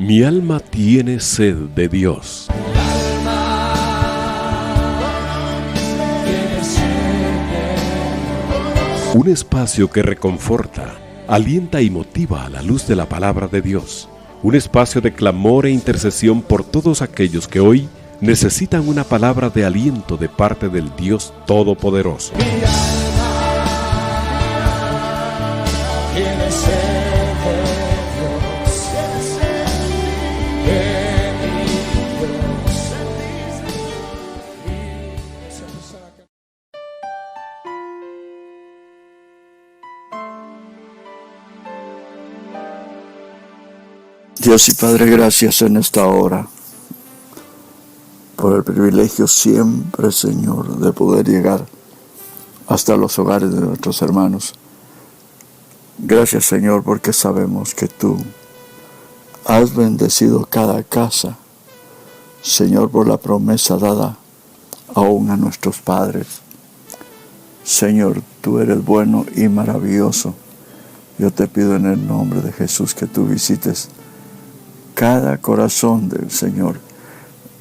Mi alma tiene sed de Dios. Un espacio que reconforta, alienta y motiva a la luz de la palabra de Dios. Un espacio de clamor e intercesión por todos aquellos que hoy necesitan una palabra de aliento de parte del Dios Todopoderoso. Dios y Padre, gracias en esta hora por el privilegio siempre, Señor, de poder llegar hasta los hogares de nuestros hermanos. Gracias, Señor, porque sabemos que Tú has bendecido cada casa, Señor, por la promesa dada aún a nuestros padres. Señor, Tú eres bueno y maravilloso. Yo te pido en el nombre de Jesús que Tú visites cada corazón del Señor,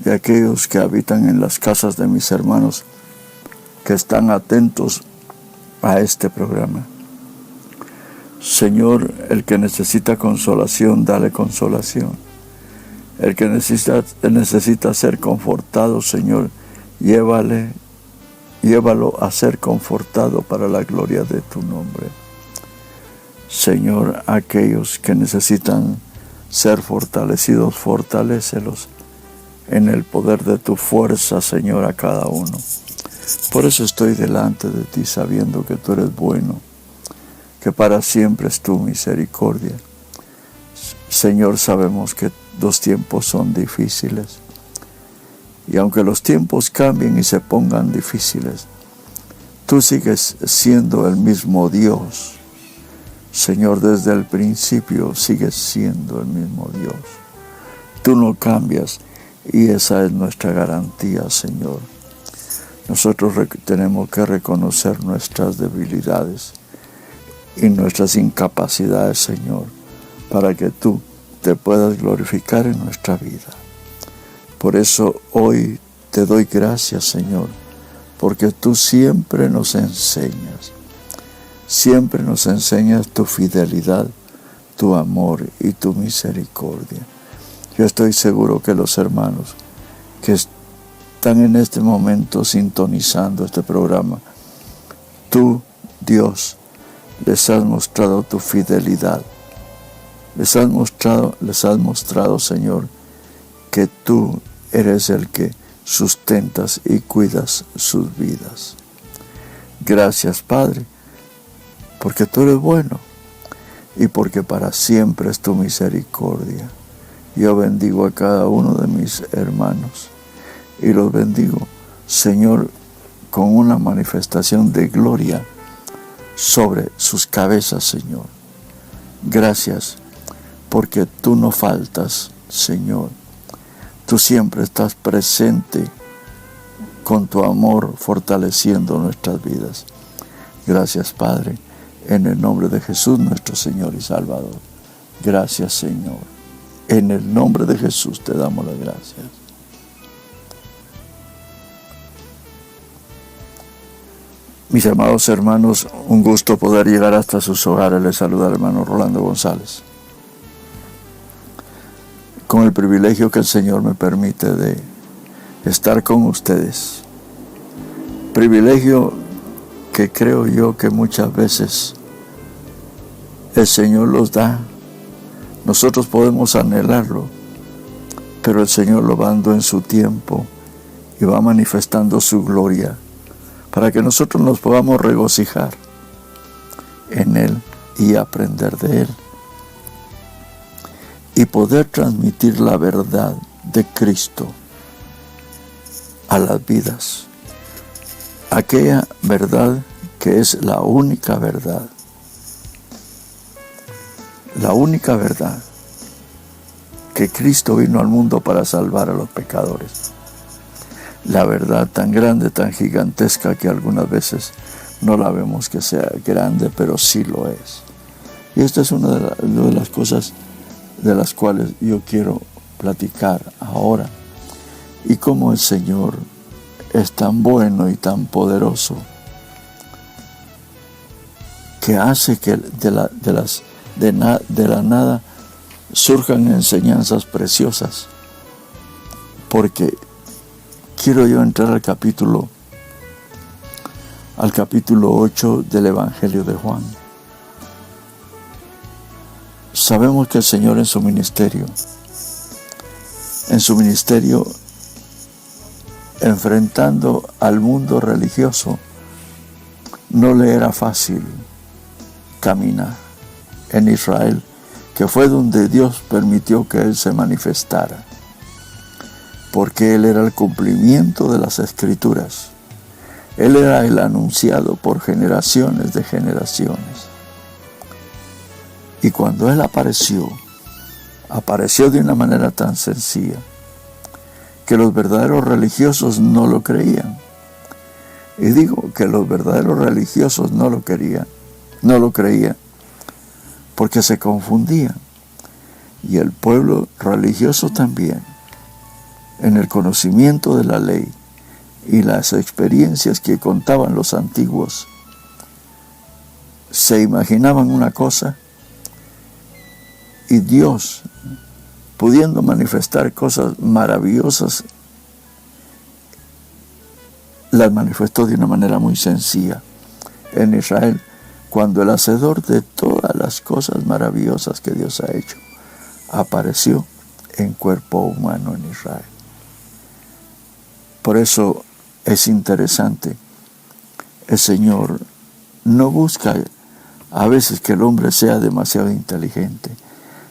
de aquellos que habitan en las casas de mis hermanos, que están atentos a este programa. Señor, el que necesita consolación, dale consolación. El que necesita ser confortado, Señor, llévalo a ser confortado para la gloria de Tu nombre. Señor, aquellos que necesitan ser fortalecidos, fortalécelos en el poder de Tu fuerza, Señor, a cada uno. Por eso estoy delante de Ti, sabiendo que Tú eres bueno, que para siempre es Tu misericordia. Señor, sabemos que los tiempos son difíciles, y aunque los tiempos cambien y se pongan difíciles, Tú sigues siendo el mismo Dios. Señor, desde el principio sigues siendo el mismo Dios. Tú no cambias y esa es nuestra garantía, Señor. Nosotros tenemos que reconocer nuestras debilidades y nuestras incapacidades, Señor, para que Tú te puedas glorificar en nuestra vida. Por eso hoy te doy gracias, Señor, porque Tú siempre nos enseñas. Siempre nos enseñas Tu fidelidad, Tu amor y Tu misericordia. Yo estoy seguro que los hermanos que están en este momento sintonizando este programa, Tú, Dios, les has mostrado Tu fidelidad. Les has mostrado, Señor, que Tú eres el que sustentas y cuidas sus vidas. Gracias, Padre, porque Tú eres bueno y porque para siempre es Tu misericordia. Yo bendigo a cada uno de mis hermanos y los bendigo, Señor, con una manifestación de gloria sobre sus cabezas, Señor. Gracias, porque Tú no faltas, Señor. Tú siempre estás presente con Tu amor, fortaleciendo nuestras vidas. Gracias, Padre, en el nombre de Jesús, nuestro Señor y Salvador. Gracias, Señor. En el nombre de Jesús te damos las gracias. Mis amados hermanos, un gusto poder llegar hasta sus hogares. Les saluda el hermano Rolando González, con el privilegio que el Señor me permite de estar con ustedes. Privilegio que creo yo que muchas veces el Señor los da. Nosotros podemos anhelarlo, pero el Señor lo va dando en su tiempo y va manifestando su gloria para que nosotros nos podamos regocijar en Él y aprender de Él y poder transmitir la verdad de Cristo a las vidas. Aquella verdad que es la única verdad. La única verdad, que Cristo vino al mundo para salvar a los pecadores. La verdad tan grande, tan gigantesca, que algunas veces no la vemos que sea grande, pero sí lo es. Y esta es una de las cosas de las cuales yo quiero platicar ahora, y cómo el Señor es tan bueno y tan poderoso que hace que de la nada surjan enseñanzas preciosas. Porque quiero yo entrar al capítulo 8 del Evangelio de Juan. Sabemos que el Señor en su ministerio, enfrentando al mundo religioso, no le era fácil caminar en Israel, que fue donde Dios permitió que Él se manifestara, porque Él era el cumplimiento de las Escrituras. Él era el anunciado por generaciones de generaciones. Y cuando Él apareció de una manera tan sencilla que los verdaderos religiosos no lo creían. Y digo que los verdaderos religiosos no lo creían, porque se confundían. Y el pueblo religioso también, en el conocimiento de la ley y las experiencias que contaban los antiguos, se imaginaban una cosa, y Dios, pudiendo manifestar cosas maravillosas, las manifestó de una manera muy sencilla en Israel, cuando el hacedor de todas las cosas maravillosas que Dios ha hecho apareció en cuerpo humano en Israel. Por eso es interesante, el Señor no busca a veces que el hombre sea demasiado inteligente,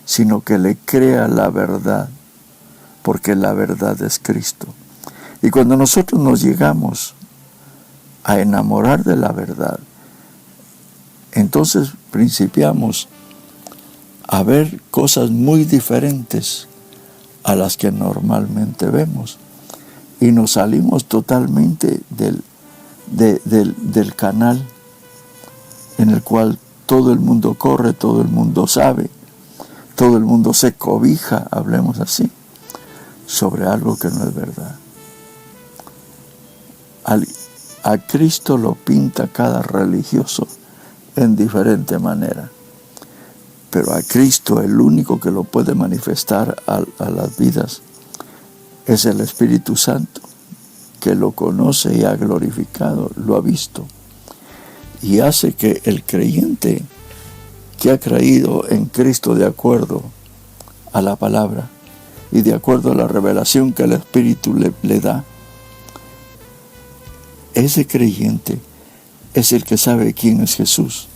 sino que le crea la verdad, porque la verdad es Cristo. Y cuando nosotros nos llegamos a enamorar de la verdad, entonces principiamos a ver cosas muy diferentes a las que normalmente vemos, y nos salimos totalmente del canal en el cual todo el mundo corre, todo el mundo sabe, todo el mundo se cobija, hablemos así, sobre algo que no es verdad. A Cristo lo pinta cada religioso en diferente manera, pero a Cristo el único que lo puede manifestar a las vidas es el Espíritu Santo, que lo conoce y ha glorificado, lo ha visto, y hace que el creyente que ha creído en Cristo de acuerdo a la palabra y de acuerdo a la revelación que el Espíritu le da, ese creyente es el que sabe quién es Jesús.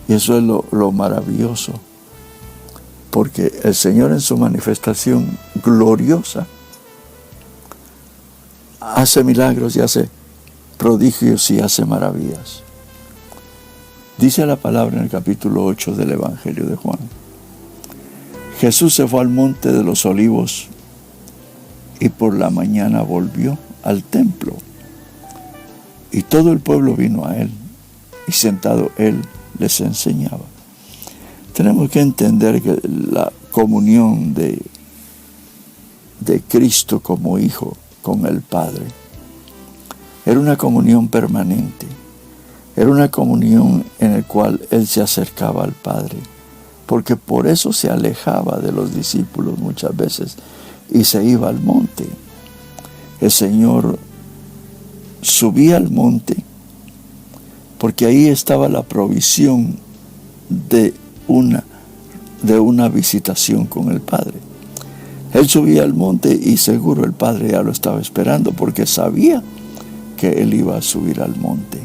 Y eso es lo maravilloso, porque el Señor en su manifestación gloriosa hace milagros y hace prodigios y hace maravillas. Dice la palabra en el capítulo 8 del Evangelio de Juan: Jesús se fue al monte de los Olivos y por la mañana volvió al templo. Y todo el pueblo vino a él, y sentado él les enseñaba. Tenemos que entender que la comunión de Cristo como Hijo con el Padre era una comunión permanente. Era una comunión en la cual Él se acercaba al Padre, porque por eso se alejaba de los discípulos muchas veces y se iba al monte. El Señor subía al monte porque ahí estaba la provisión de una visitación con el Padre. Él subía al monte y seguro el Padre ya lo estaba esperando, porque sabía que Él iba a subir al monte.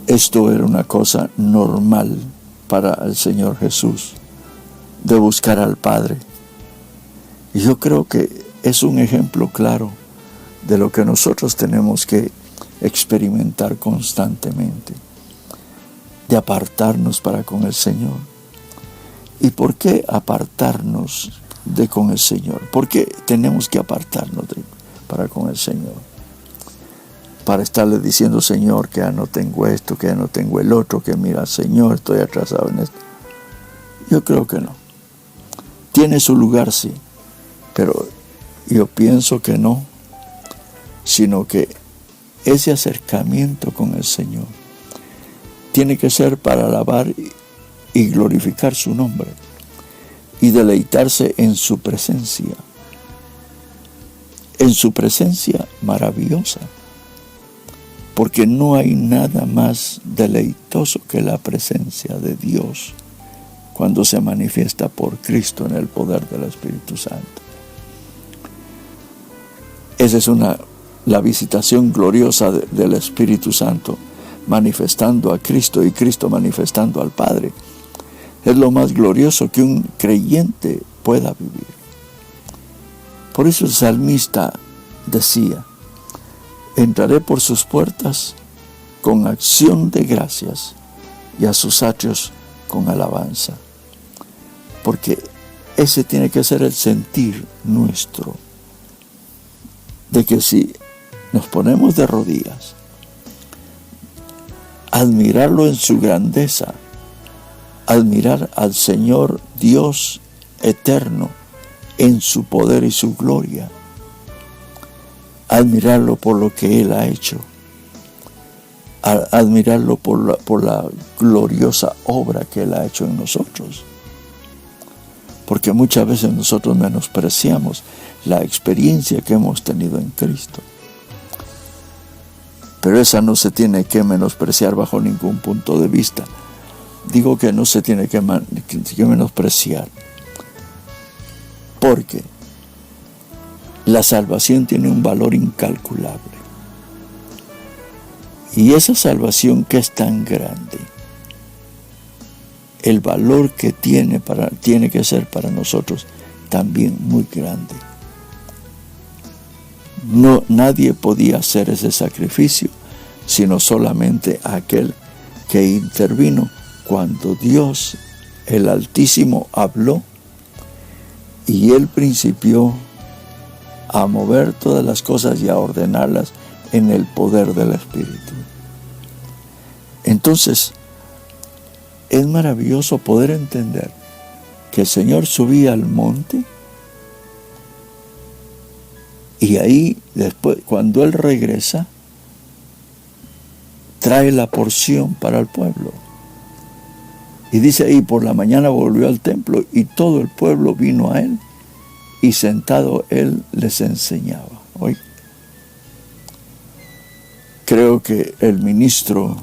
Esto era una cosa normal para el Señor Jesús, de buscar al Padre. Y yo creo que es un ejemplo claro de lo que nosotros tenemos que experimentar constantemente, de apartarnos para con el Señor. ¿Y por qué apartarnos con el Señor? ¿Por qué tenemos que apartarnos para con el Señor? Para estarle diciendo: Señor, que ya no tengo esto, que ya no tengo el otro, que mira, Señor, estoy atrasado en esto. Yo creo que no. Tiene su lugar, sí, pero yo pienso que no, sino que ese acercamiento con el Señor tiene que ser para alabar y glorificar su nombre y deleitarse en su presencia maravillosa, porque no hay nada más deleitoso que la presencia de Dios cuando se manifiesta por Cristo en el poder del Espíritu Santo. Esa es la visitación gloriosa del Espíritu Santo, manifestando a Cristo y Cristo manifestando al Padre. Es lo más glorioso que un creyente pueda vivir. Por eso el salmista decía: entraré por sus puertas con acción de gracias y a sus atrios con alabanza. Porque ese tiene que ser el sentir nuestro, de que si nos ponemos de rodillas, admirarlo en su grandeza, admirar al Señor Dios eterno en su poder y su gloria, admirarlo por lo que Él ha hecho, admirarlo por la gloriosa obra que Él ha hecho en nosotros. Porque muchas veces nosotros menospreciamos la experiencia que hemos tenido en Cristo. Pero esa no se tiene que menospreciar bajo ningún punto de vista. Digo que no se tiene que menospreciar, porque la salvación tiene un valor incalculable. Y esa salvación que es tan grande, el valor que tiene que ser para nosotros también muy grande. No, nadie podía hacer ese sacrificio, sino solamente aquel que intervino cuando Dios, el Altísimo, habló y Él principió a mover todas las cosas y a ordenarlas en el poder del Espíritu. Entonces, es maravilloso poder entender que el Señor subía al monte y ahí después, cuando Él regresa, trae la porción para el pueblo. Y dice ahí, por la mañana volvió al templo y todo el pueblo vino a Él y sentado Él les enseñaba. Hoy creo que el ministro,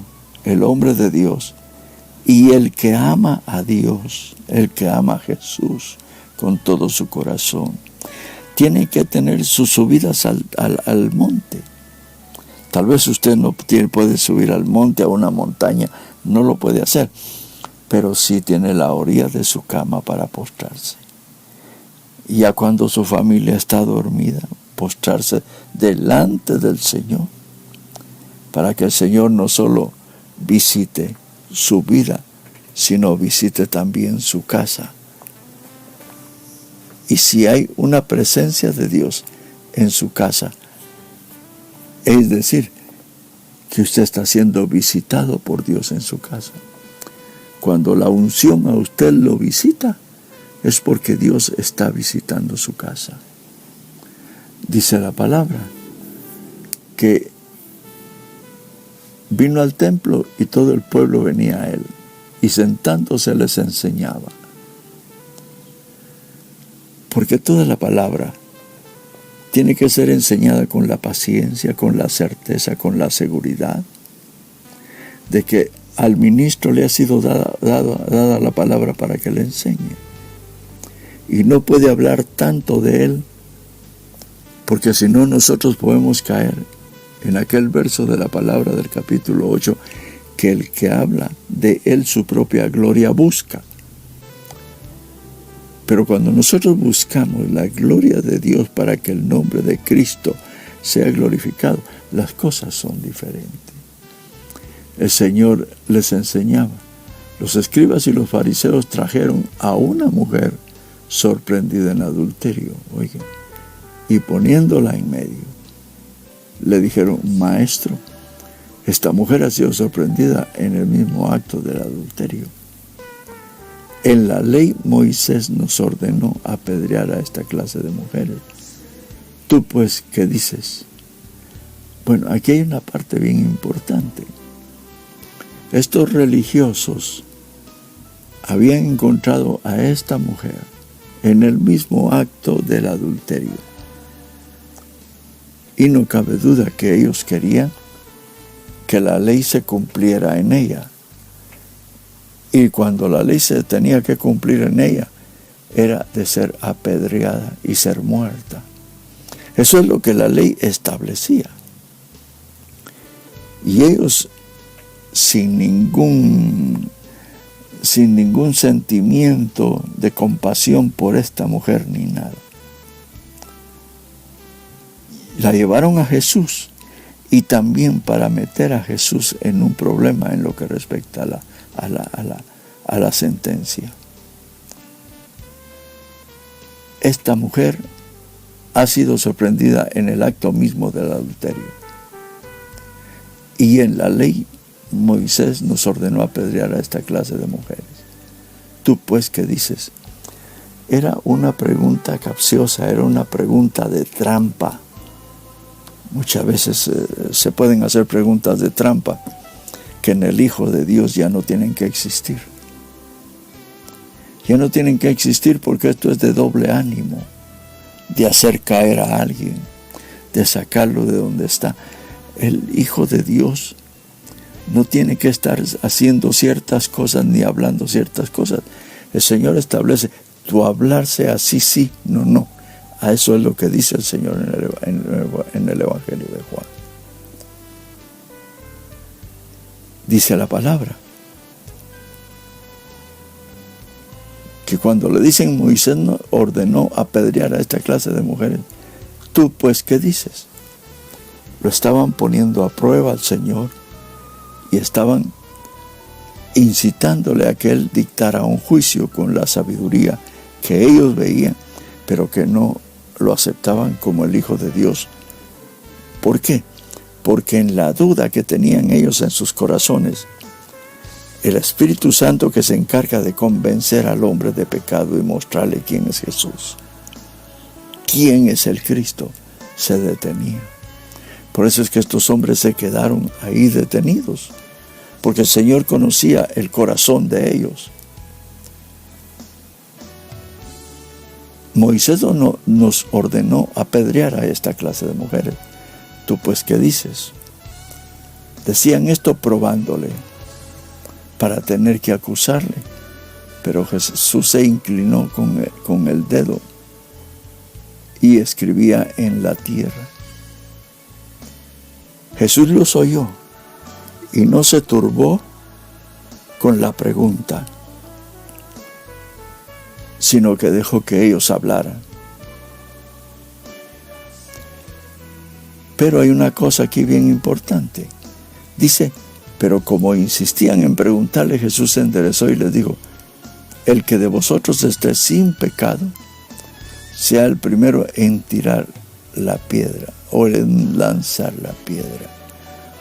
el hombre de Dios, y el que ama a Dios, el que ama a Jesús con todo su corazón, tiene que tener sus subidas al monte. Tal vez usted no puede subir al monte, a una montaña, no lo puede hacer, pero sí tiene la orilla de su cama para postrarse. Y ya cuando su familia está dormida, postrarse delante del Señor, para que el Señor no solo visite su vida, sino visite también su casa. Y si hay una presencia de Dios en su casa, es decir, que usted está siendo visitado por Dios en su casa. Cuando la unción a usted lo visita, es porque Dios está visitando su casa. Dice la palabra que vino al templo y todo el pueblo venía a Él, y sentándose les enseñaba. Porque toda la palabra tiene que ser enseñada con la paciencia, con la certeza, con la seguridad de que al ministro le ha sido dada la palabra para que le enseñe. Y no puede hablar tanto de Él, porque si no nosotros podemos caer en aquel verso de la palabra del capítulo 8, que el que habla de Él su propia gloria busca. Pero cuando nosotros buscamos la gloria de Dios para que el nombre de Cristo sea glorificado, las cosas son diferentes. El Señor les enseñaba. Los escribas y los fariseos trajeron a una mujer sorprendida en adulterio, oigan, y poniéndola en medio, le dijeron: Maestro, esta mujer ha sido sorprendida en el mismo acto del adulterio. En la ley Moisés nos ordenó apedrear a esta clase de mujeres. Tú pues, ¿qué dices? Bueno, aquí hay una parte bien importante. Estos religiosos habían encontrado a esta mujer en el mismo acto del adulterio. Y no cabe duda que ellos querían que la ley se cumpliera en ella. Y cuando la ley se tenía que cumplir en ella, era de ser apedreada y ser muerta. Eso es lo que la ley establecía. Y ellos, sin ningún sentimiento de compasión por esta mujer ni nada, la llevaron a Jesús, y también para meter a Jesús en un problema en lo que respecta a la sentencia. Esta mujer ha sido sorprendida en el acto mismo del adulterio. Y en la ley, Moisés nos ordenó apedrear a esta clase de mujeres. ¿Tú pues qué dices? Era una pregunta capciosa, era una pregunta de trampa. Muchas veces se pueden hacer preguntas de trampa que en el Hijo de Dios ya no tienen que existir. Ya no tienen que existir porque esto es de doble ánimo, de hacer caer a alguien, de sacarlo de donde está. El Hijo de Dios no tiene que estar haciendo ciertas cosas ni hablando ciertas cosas. El Señor establece, tu hablar sea así, sí, no, no. A eso es lo que dice el Señor en el Evangelio de Juan. Dice la palabra que cuando le dicen Moisés ordenó apedrear a esta clase de mujeres, tú pues ¿qué dices? Lo estaban poniendo a prueba al Señor y estaban incitándole a que Él dictara un juicio con la sabiduría que ellos veían, pero que no lo aceptaban como el Hijo de Dios. ¿Por qué? Porque en la duda que tenían ellos en sus corazones, el Espíritu Santo, que se encarga de convencer al hombre de pecado y mostrarle quién es Jesús, quién es el Cristo, se detenía. Por eso es que estos hombres se quedaron ahí detenidos, porque el Señor conocía el corazón de ellos. Moisés nos ordenó apedrear a esta clase de mujeres. ¿Tú pues qué dices? Decían esto probándole para tener que acusarle, pero Jesús se inclinó con el dedo y escribía en la tierra. Jesús los oyó y no se turbó con la pregunta, sino que dejó que ellos hablaran. Pero hay una cosa aquí bien importante. Dice, pero como insistían en preguntarle, Jesús se enderezó y les dijo, el que de vosotros esté sin pecado, sea el primero en tirar la piedra o en lanzar la piedra.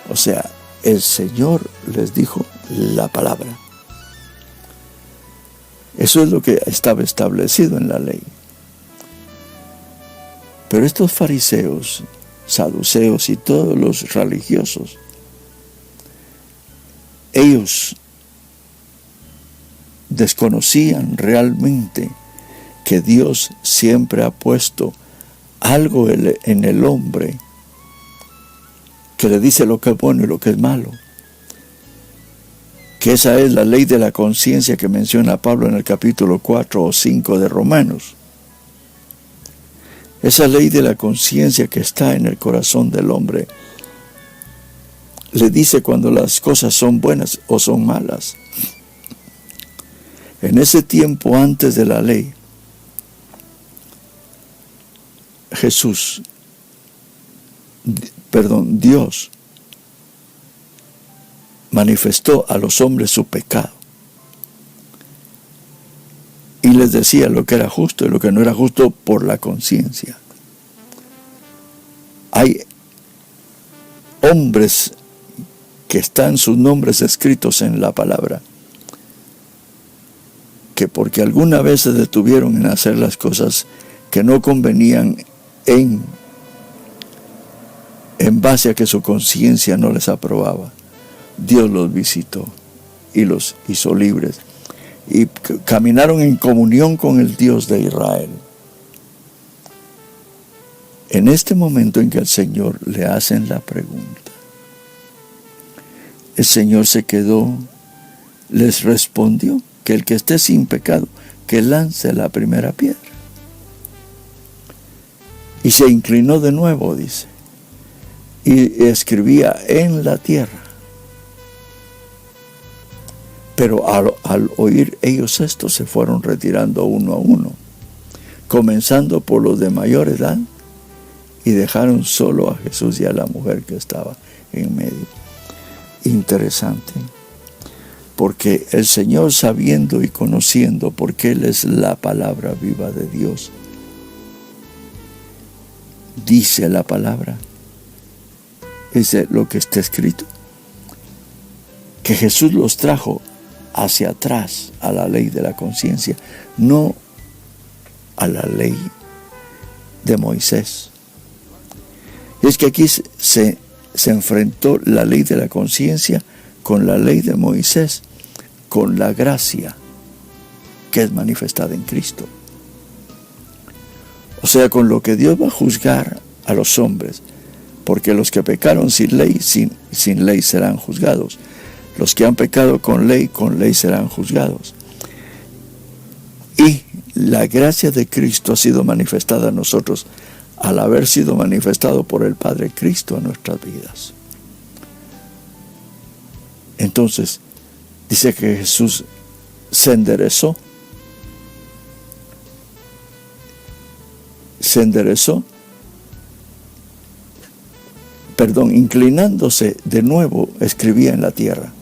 O sea, el Señor les dijo la palabra. Eso es lo que estaba establecido en la ley. Pero estos fariseos, saduceos y todos los religiosos, ellos desconocían realmente que Dios siempre ha puesto algo en el hombre que le dice lo que es bueno y lo que es malo. Que esa es la ley de la conciencia que menciona Pablo en el capítulo 4 o 5 de Romanos. Esa ley de la conciencia que está en el corazón del hombre le dice cuando las cosas son buenas o son malas. En ese tiempo antes de la ley, Dios manifestó a los hombres su pecado y les decía lo que era justo y lo que no era justo por la conciencia. Hay hombres que están sus nombres escritos en la palabra que porque alguna vez se detuvieron en hacer las cosas que no convenían en base a que su conciencia no les aprobaba, Dios los visitó y los hizo libres y caminaron en comunión con el Dios de Israel. En este momento en que el Señor le hacen la pregunta, el Señor se quedó, les respondió que el que esté sin pecado, que lance la primera piedra. Y se inclinó de nuevo, dice, y escribía en la tierra. Pero al oír ellos esto, se fueron retirando uno a uno, comenzando por los de mayor edad, y dejaron solo a Jesús y a la mujer que estaba en medio. Interesante, porque el Señor, sabiendo y conociendo, porque Él es la palabra viva de Dios, dice la palabra, dice lo que está escrito, que Jesús los trajo hacia atrás a la ley de la conciencia, no a la ley de Moisés. Es que aquí se enfrentó la ley de la conciencia con la ley de Moisés, con la gracia que es manifestada en Cristo. O sea, con lo que Dios va a juzgar a los hombres, porque los que pecaron sin ley serán juzgados. Los que han pecado con ley serán juzgados. Y la gracia de Cristo ha sido manifestada a nosotros al haber sido manifestado por el Padre Cristo en nuestras vidas. Entonces, dice que Jesús se enderezó, inclinándose de nuevo, escribía en la tierra.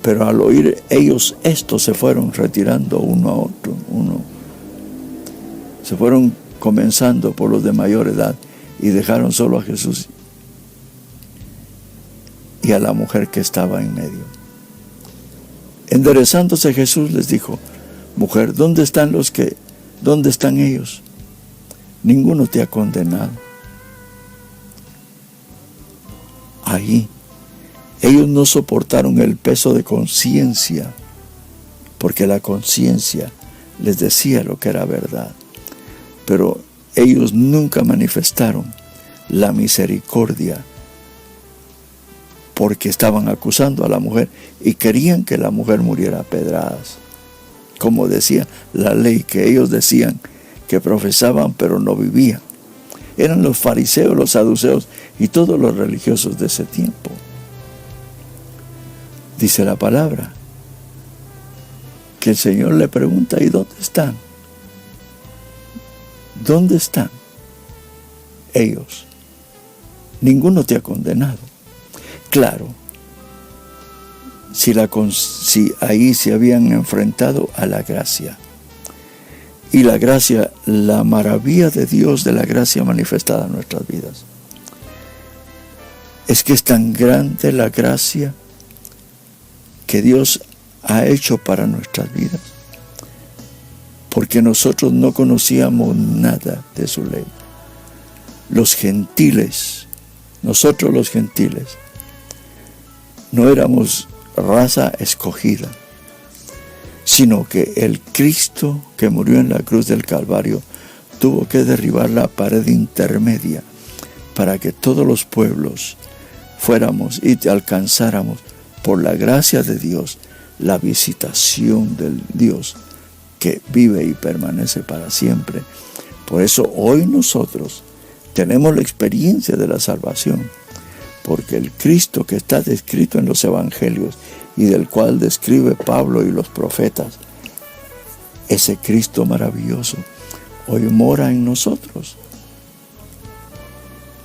Pero al oír ellos esto, se fueron retirando uno a otro, se fueron comenzando por los de mayor edad y dejaron solo a Jesús y a la mujer que estaba en medio. Enderezándose Jesús les dijo: mujer, ¿dónde están ellos? Ninguno te ha condenado. Ahí ellos no soportaron el peso de conciencia, porque la conciencia les decía lo que era verdad. Pero ellos nunca manifestaron la misericordia, porque estaban acusando a la mujer y querían que la mujer muriera a pedradas. Como decía la ley que ellos decían que profesaban pero no vivían. Eran los fariseos, los saduceos y todos los religiosos de ese tiempo. Dice la palabra que el Señor le pregunta: ¿y dónde están? ¿Dónde están ellos? Ninguno te ha condenado. Claro, si ahí se habían enfrentado a la gracia. Y la gracia, la maravilla de Dios, de la gracia manifestada en nuestras vidas, es que es tan grande la gracia que Dios ha hecho para nuestras vidas, porque nosotros no conocíamos nada de su ley. Nosotros los gentiles, no éramos raza escogida, sino que el Cristo que murió en la cruz del Calvario tuvo que derribar la pared intermedia para que todos los pueblos fuéramos y alcanzáramos, por la gracia de Dios, la visitación del Dios que vive y permanece para siempre. Por eso hoy nosotros tenemos la experiencia de la salvación, porque el Cristo que está descrito en los evangelios y del cual describe Pablo y los profetas, ese Cristo maravilloso hoy mora en nosotros.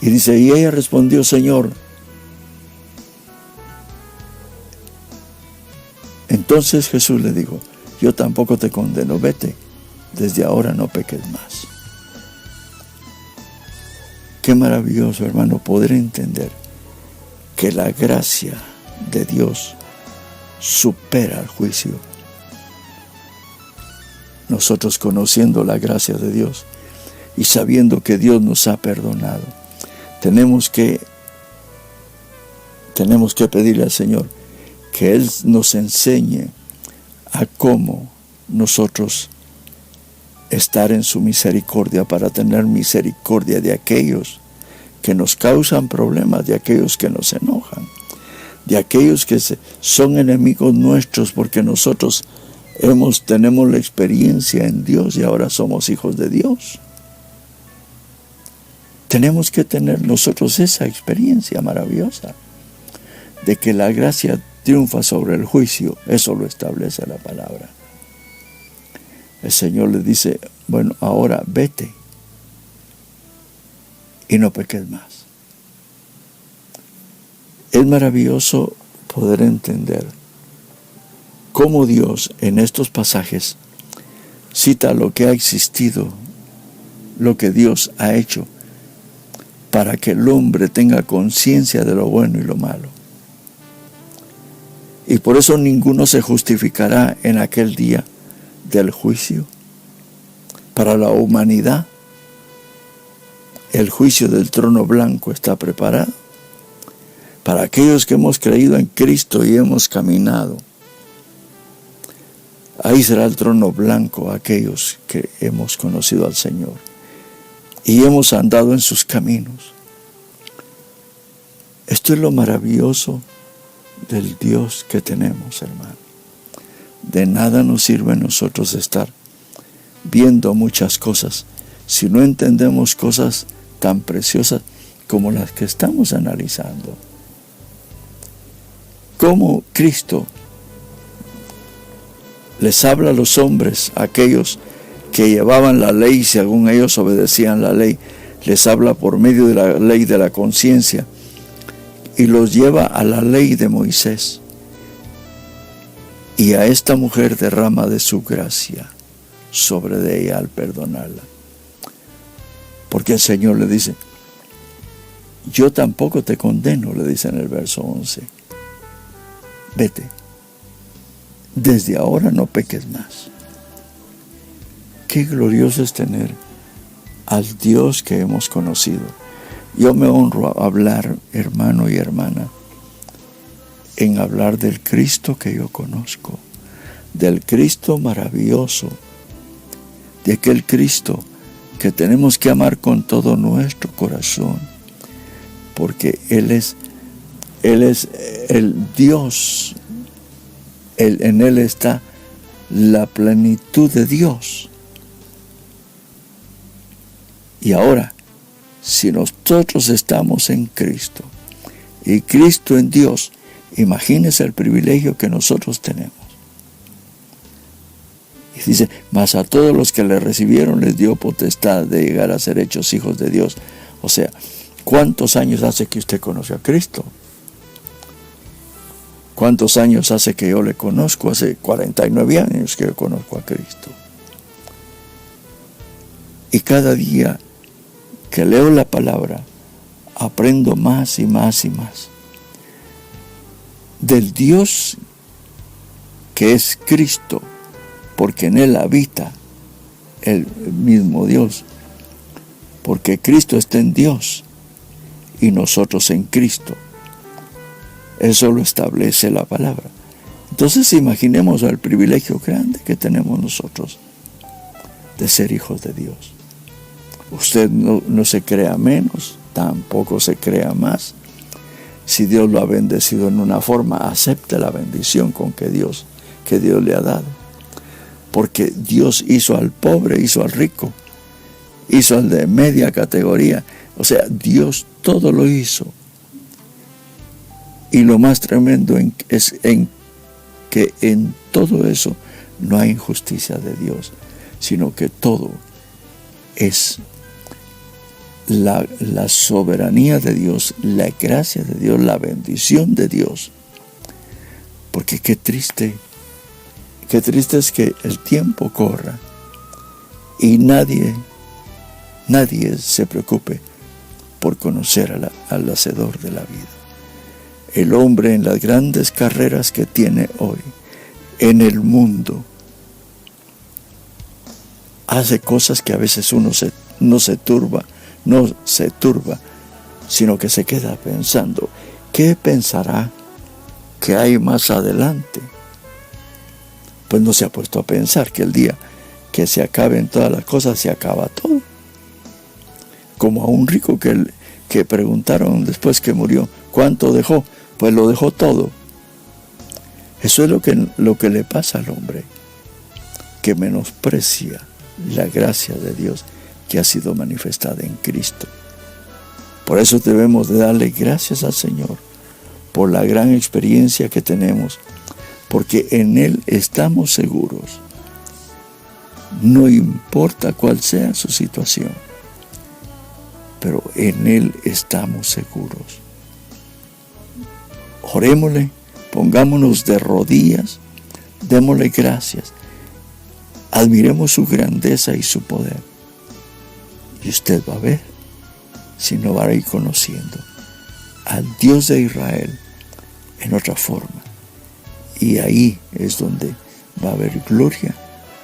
Y dice: y ella respondió: Señor. Entonces Jesús le dijo: yo tampoco te condeno, vete, desde ahora no peques más. Qué maravilloso, hermano, poder entender que la gracia de Dios supera el juicio nosotros conociendo la gracia de Dios y sabiendo que Dios nos ha perdonado, tenemos que pedirle al Señor que Él nos enseñe a cómo nosotros estar en su misericordia, para tener misericordia de aquellos que nos causan problemas, de aquellos que nos enojan, de aquellos que son enemigos nuestros, porque nosotros tenemos la experiencia en Dios y ahora somos hijos de Dios. Tenemos que tener nosotros esa experiencia maravillosa de que la gracia triunfa sobre el juicio. Eso lo establece la palabra. El Señor le dice, bueno, ahora vete y no peques más. Es maravilloso poder entender cómo Dios en estos pasajes cita lo que ha existido, lo que Dios ha hecho, para que el hombre tenga conciencia de lo bueno y lo malo. Y por eso ninguno se justificará en aquel día del juicio. Para la humanidad, el juicio del trono blanco está preparado. Para aquellos que hemos creído en Cristo y hemos caminado, ahí será el trono blanco, aquellos que hemos conocido al Señor y hemos andado en sus caminos. Esto es lo maravilloso del Dios que tenemos, hermano. De nada nos sirve a nosotros estar viendo muchas cosas si no entendemos cosas tan preciosas como las que estamos analizando. Cómo Cristo les habla a los hombres, aquellos que llevaban la ley, según ellos obedecían la ley, les habla por medio de la ley de la conciencia y los lleva a la ley de Moisés. Y a esta mujer derrama de su gracia sobre de ella al perdonarla. Porque el Señor le dice, yo tampoco te condeno, le dice en el verso 11. Vete, desde ahora no peques más. Qué glorioso es tener al Dios que hemos conocido. Yo me honro a hablar, hermano y hermana, en hablar del Cristo que yo conozco, del Cristo maravilloso, de aquel Cristo que tenemos que amar con todo nuestro corazón, porque Él es el Dios, en Él está la plenitud de Dios. Y ahora, si nosotros estamos en Cristo y Cristo en Dios, imagínense el privilegio que nosotros tenemos. Y dice, mas a todos los que le recibieron les dio potestad de llegar a ser hechos hijos de Dios. O sea, ¿cuántos años hace que usted conoce a Cristo? ¿Cuántos años hace que yo le conozco? Hace 49 años que yo conozco a Cristo. Y cada día que leo la palabra, aprendo más y más y más del Dios que es Cristo, porque en Él habita el mismo Dios, porque Cristo está en Dios y nosotros en Cristo. Eso lo establece la palabra. Entonces imaginemos el privilegio grande que tenemos nosotros de ser hijos de Dios. Usted no se crea menos, tampoco se crea más. Si Dios lo ha bendecido en una forma, acepte la bendición que Dios le ha dado. Porque Dios hizo al pobre, hizo al rico, hizo al de media categoría. O sea, Dios todo lo hizo. Y lo más tremendo es que en todo eso no hay injusticia de Dios, sino que todo es la soberanía de Dios, la gracia de Dios, la bendición de Dios. Porque qué triste es que el tiempo corra y nadie se preocupe por conocer al Hacedor de la vida. El hombre en las grandes carreras que tiene hoy en el mundo hace cosas que a veces uno no se turba, sino que se queda pensando, ¿qué pensará que hay más adelante? Pues no se ha puesto a pensar que el día que se acaben todas las cosas, se acaba todo. Como a un rico que preguntaron después que murió, ¿cuánto dejó? Pues lo dejó todo. Eso es lo que le pasa al hombre, que menosprecia la gracia de Dios que ha sido manifestada en Cristo. Por eso debemos de darle gracias al Señor por la gran experiencia que tenemos, porque en Él estamos seguros. No importa cuál sea su situación, pero en Él estamos seguros. Orémosle, pongámonos de rodillas, démosle gracias, admiremos su grandeza y su poder. Y usted va a ver, si no va a ir conociendo al Dios de Israel en otra forma. Y ahí es donde va a haber gloria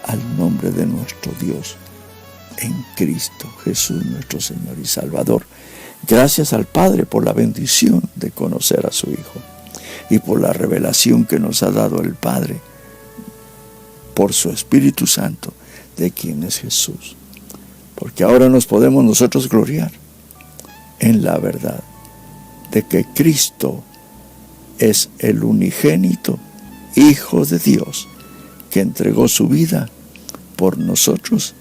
al nombre de nuestro Dios en Cristo Jesús, nuestro Señor y Salvador. Gracias al Padre por la bendición de conocer a su Hijo y por la revelación que nos ha dado el Padre por su Espíritu Santo de quien es Jesús. Porque ahora nos podemos nosotros gloriar en la verdad de que Cristo es el unigénito Hijo de Dios que entregó su vida por nosotros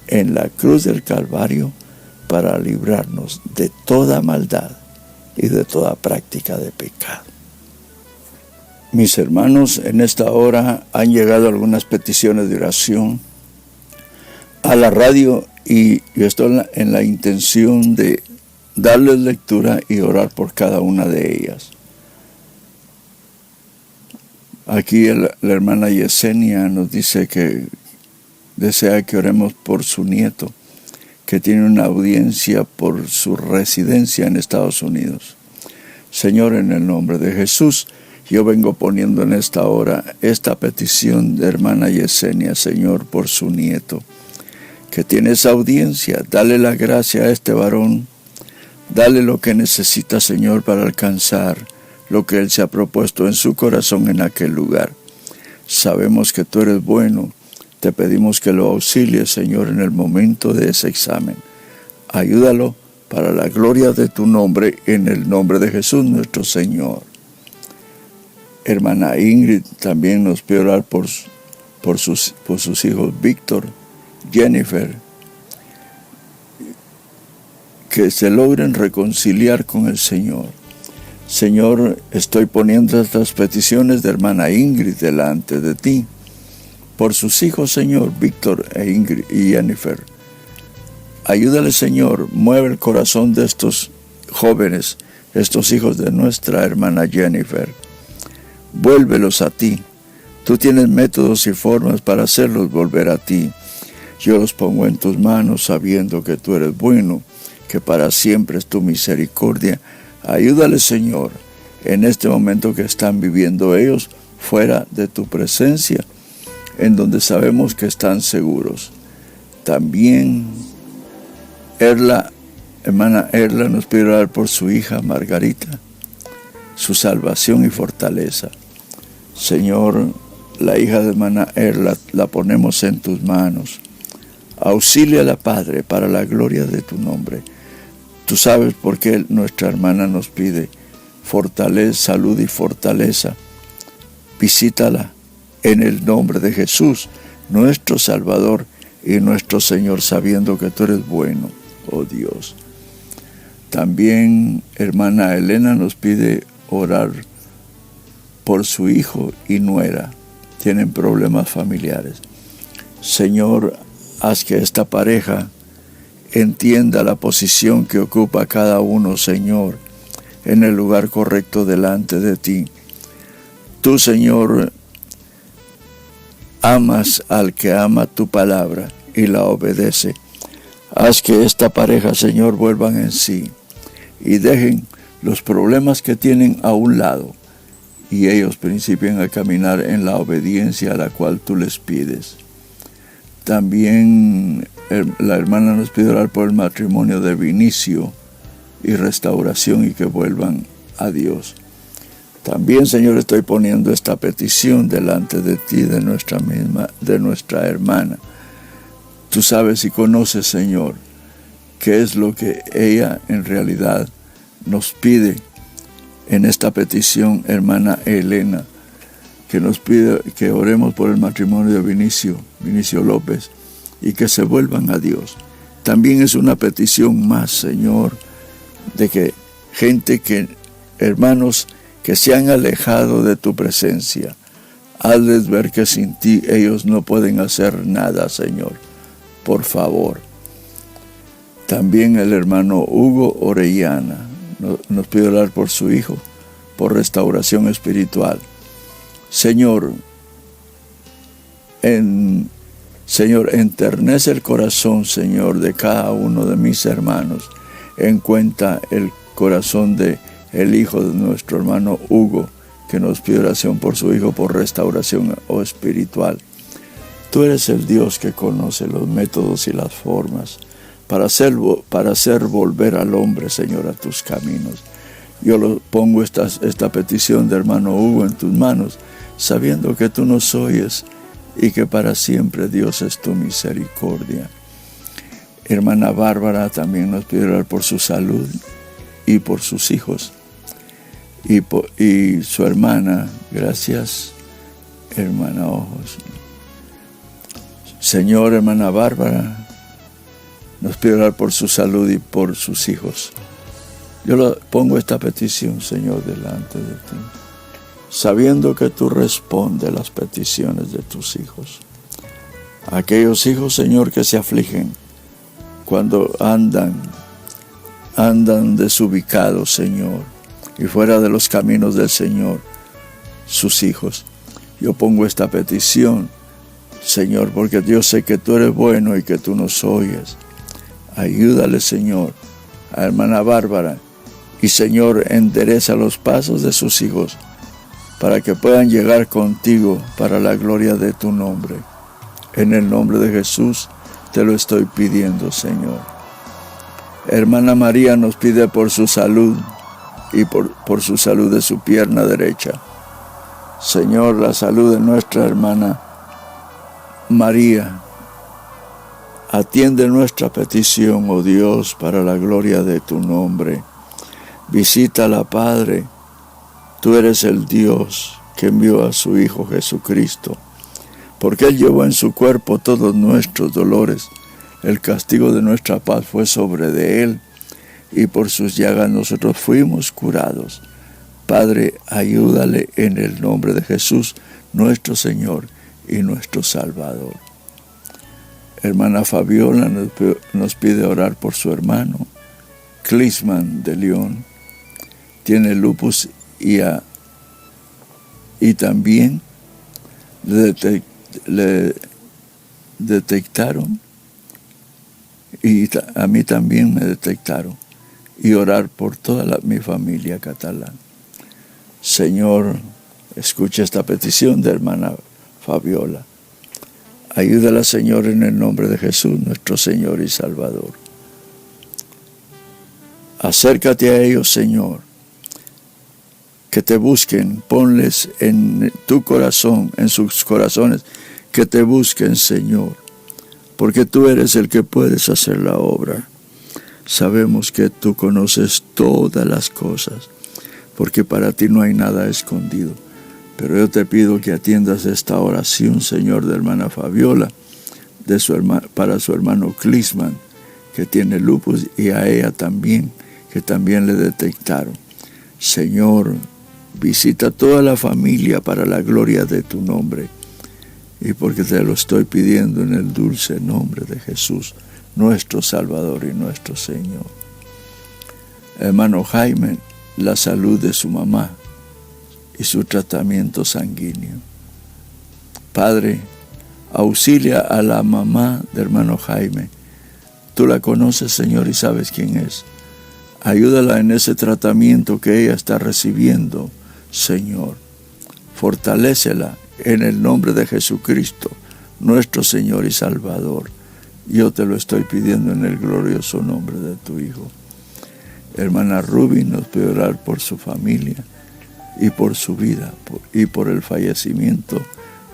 en la cruz del Calvario para librarnos de toda maldad y de toda práctica de pecado. Mis hermanos, en esta hora han llegado algunas peticiones de oración a la radio y yo estoy en la intención de darles lectura y orar por cada una de ellas. Aquí la hermana Yesenia nos dice que desea que oremos por su nieto, que tiene una audiencia por su residencia en Estados Unidos. Señor, en el nombre de Jesús, yo vengo poniendo en esta hora esta petición de hermana Yesenia, Señor, por su nieto, que tiene esa audiencia. Dale la gracia a este varón, dale lo que necesita, Señor, para alcanzar lo que él se ha propuesto en su corazón en aquel lugar. Sabemos que tú eres bueno. Te pedimos que lo auxilies, Señor, en el momento de ese examen. Ayúdalo para la gloria de tu nombre, en el nombre de Jesús nuestro Señor. Hermana Ingrid también nos pide orar por sus hijos Víctor, Jennifer, que se logren reconciliar con el Señor. Señor, estoy poniendo estas peticiones de hermana Ingrid delante de ti, por sus hijos, Señor, Víctor e Ingrid y Jennifer. Ayúdale, Señor, mueve el corazón de estos jóvenes, estos hijos de nuestra hermana Jennifer. Vuélvelos a ti. Tú tienes métodos y formas para hacerlos volver a ti. Yo los pongo en tus manos sabiendo que tú eres bueno, que para siempre es tu misericordia. Ayúdale, Señor, en este momento que están viviendo ellos fuera de tu presencia, en donde sabemos que están seguros. También hermana Erla nos pide orar por su hija Margarita, su salvación y fortaleza. Señor, la hija de hermana Erla la ponemos en tus manos. Auxíliala, Padre, para la gloria de tu nombre. Tú sabes por qué nuestra hermana nos pide fortaleza, salud y fortaleza. Visítala en el nombre de Jesús, nuestro Salvador y nuestro Señor, sabiendo que tú eres bueno, oh Dios. También hermana Elena nos pide orar por su hijo y nuera. Tienen problemas familiares. Señor, haz que esta pareja entienda la posición que ocupa cada uno, Señor, en el lugar correcto delante de ti. Tú, Señor, amas al que ama tu palabra y la obedece. Haz que esta pareja, Señor, vuelvan en sí y dejen los problemas que tienen a un lado y ellos principien a caminar en la obediencia a la cual tú les pides. También la hermana nos pide orar por el matrimonio de Vinicio y restauración y que vuelvan a Dios. También, Señor, estoy poniendo esta petición delante de ti, de nuestra hermana. Tú sabes y conoces, Señor, qué es lo que ella en realidad nos pide en esta petición, hermana Elena, que nos pide que oremos por el matrimonio de Vinicio López, y que se vuelvan a Dios. También es una petición más, Señor, de que hermanos que se han alejado de tu presencia, hazles ver que sin ti ellos no pueden hacer nada, Señor. Por favor. También el hermano Hugo Orellana nos pide orar por su hijo, por restauración espiritual. Señor, enternece el corazón, Señor, de cada uno de mis hermanos. En cuenta el corazón de el hijo de nuestro hermano Hugo, que nos pide oración por su hijo, por restauración espiritual. Tú eres el Dios que conoce los métodos y las formas para hacer volver al hombre, Señor, a tus caminos. Yo pongo esta petición de hermano Hugo en tus manos, sabiendo que tú nos oyes y que para siempre, Dios, es tu misericordia. Hermana Bárbara también nos pide orar por su salud y por sus hijos. Y su hermana, gracias, hermana Ojos. Señor, hermana Bárbara nos pide orar por su salud y por sus hijos. Yo pongo esta petición, Señor, delante de ti, sabiendo que tú respondes las peticiones de tus hijos. Aquellos hijos, Señor, que se afligen cuando andan desubicados, Señor, y fuera de los caminos del Señor, sus hijos. Yo pongo esta petición, Señor, porque yo sé que tú eres bueno y que tú nos oyes. Ayúdale, Señor, a hermana Bárbara, y Señor, endereza los pasos de sus hijos para que puedan llegar contigo para la gloria de tu nombre. En el nombre de Jesús te lo estoy pidiendo, Señor. Hermana María nos pide por su salud y por su salud de su pierna derecha. Señor, la salud de nuestra hermana María. Atiende nuestra petición, oh Dios, para la gloria de tu nombre. Visítala, Padre. Tú eres el Dios que envió a su Hijo Jesucristo, porque Él llevó en su cuerpo todos nuestros dolores. El castigo de nuestra paz fue sobre de Él, y por sus llagas nosotros fuimos curados. Padre, ayúdale en el nombre de Jesús, nuestro Señor y nuestro Salvador. Hermana Fabiola nos pide orar por su hermano, Clisman de León. Tiene lupus y también le detectaron, y a mí también me detectaron, y orar por toda mi familia catalana. Señor, escucha esta petición de hermana Fabiola. Ayúdala, Señor, en el nombre de Jesús, nuestro Señor y Salvador. Acércate a ellos, Señor, que te busquen, ponles en tu corazón, en sus corazones, que te busquen, Señor, porque tú eres el que puedes hacer la obra. Sabemos que tú conoces todas las cosas, porque para ti no hay nada escondido. Pero yo te pido que atiendas esta oración, Señor, de hermana Fabiola, para su hermano Clisman, que tiene lupus, y a ella también, que también le detectaron. Señor, visita toda la familia para la gloria de tu nombre, y porque te lo estoy pidiendo en el dulce nombre de Jesús, nuestro Salvador y nuestro Señor. Hermano Jaime, la salud de su mamá y su tratamiento sanguíneo. Padre, auxilia a la mamá de hermano Jaime. Tú la conoces, Señor, y sabes quién es. Ayúdala en ese tratamiento que ella está recibiendo, Señor. Fortalécela en el nombre de Jesucristo, nuestro Señor y Salvador. Yo te lo estoy pidiendo en el glorioso nombre de tu Hijo. Hermana Ruby nos pide orar por su familia y por su vida y por el fallecimiento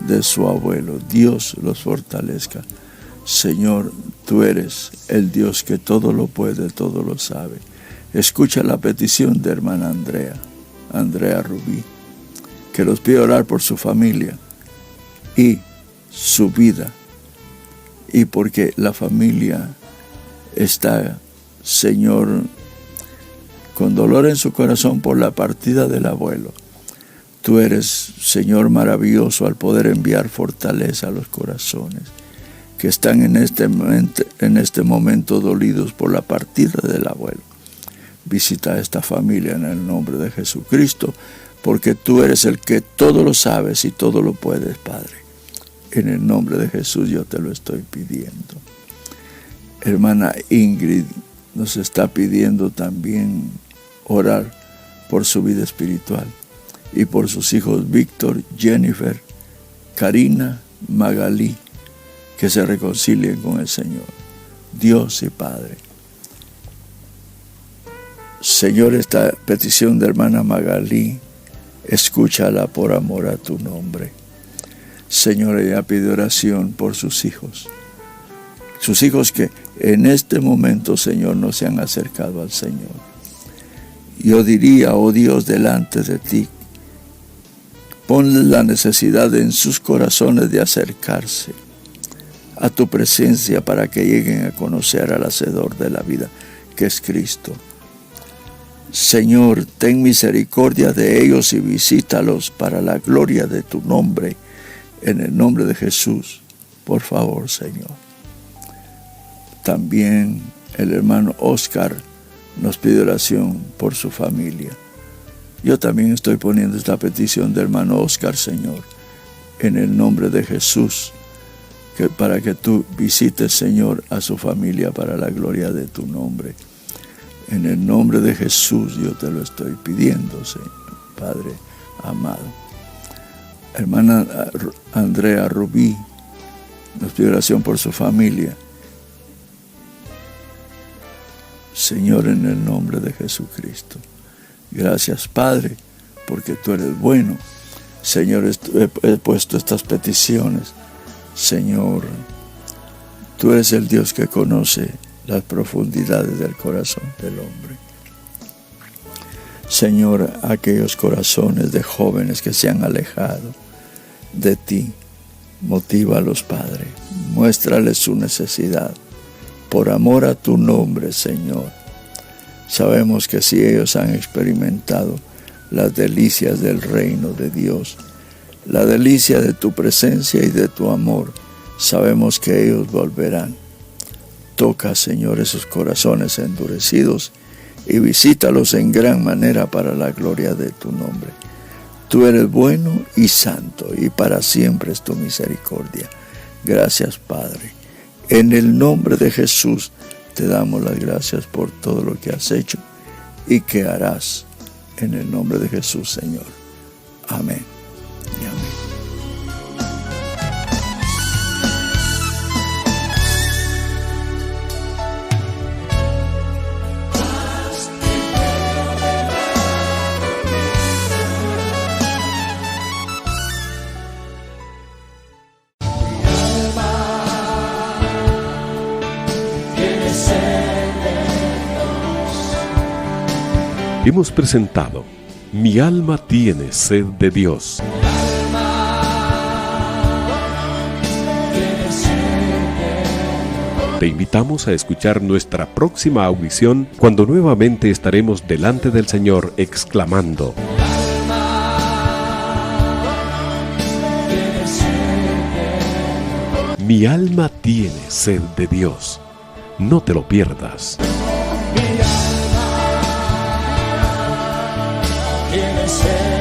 de su abuelo. Dios los fortalezca. Señor, tú eres el Dios que todo lo puede, todo lo sabe. Escucha la petición de hermana Andrea Rubí, que los pide orar por su familia y su vida, y porque la familia está, Señor, con dolor en su corazón por la partida del abuelo. Tú eres, Señor, maravilloso al poder enviar fortaleza a los corazones que están en este momento dolidos por la partida del abuelo. Visita a esta familia en el nombre de Jesucristo, porque tú eres el que todo lo sabes y todo lo puedes, Padre. En el nombre de Jesús yo te lo estoy pidiendo. Hermana Ingrid nos está pidiendo también orar por su vida espiritual y por sus hijos Víctor, Jennifer, Karina, Magalí, que se reconcilien con el Señor, Dios y Padre. Señor, esta petición de hermana Magalí, escúchala por amor a tu nombre. Señor, ella pide oración por sus hijos que en este momento, Señor, no se han acercado al Señor. Yo diría, oh Dios, delante de ti, pon la necesidad en sus corazones de acercarse a tu presencia para que lleguen a conocer al Hacedor de la vida, que es Cristo. Señor, ten misericordia de ellos y visítalos para la gloria de tu nombre, en el nombre de Jesús, por favor, Señor. También el hermano Oscar nos pide oración por su familia. Yo también estoy poniendo esta petición del hermano Oscar, Señor, en el nombre de Jesús, para que tú visites, Señor, a su familia para la gloria de tu nombre. En el nombre de Jesús yo te lo estoy pidiendo, Señor, Padre amado. Hermana Andrea Rubí nos pide oración por su familia. Señor, en el nombre de Jesucristo. Gracias, Padre, porque tú eres bueno. Señor, he puesto estas peticiones. Señor, tú eres el Dios que conoce las profundidades del corazón del hombre. Señor, aquellos corazones de jóvenes que se han alejado de ti, motívalos, Padre. Muéstrales su necesidad. Por amor a tu nombre, Señor. Sabemos que si ellos han experimentado las delicias del reino de Dios, la delicia de tu presencia y de tu amor, sabemos que ellos volverán. Toca, Señor, esos corazones endurecidos y visítalos en gran manera para la gloria de tu nombre. Tú eres bueno y santo, y para siempre es tu misericordia. Gracias, Padre. En el nombre de Jesús te damos las gracias por todo lo que has hecho y que harás. En el nombre de Jesús, Señor. Amén y amén. Hemos presentado Mi alma tiene sed de Dios. Te invitamos a escuchar nuestra próxima audición cuando nuevamente estaremos delante del Señor exclamando: Mi alma tiene sed de Dios. No te lo pierdas. Tiene sed.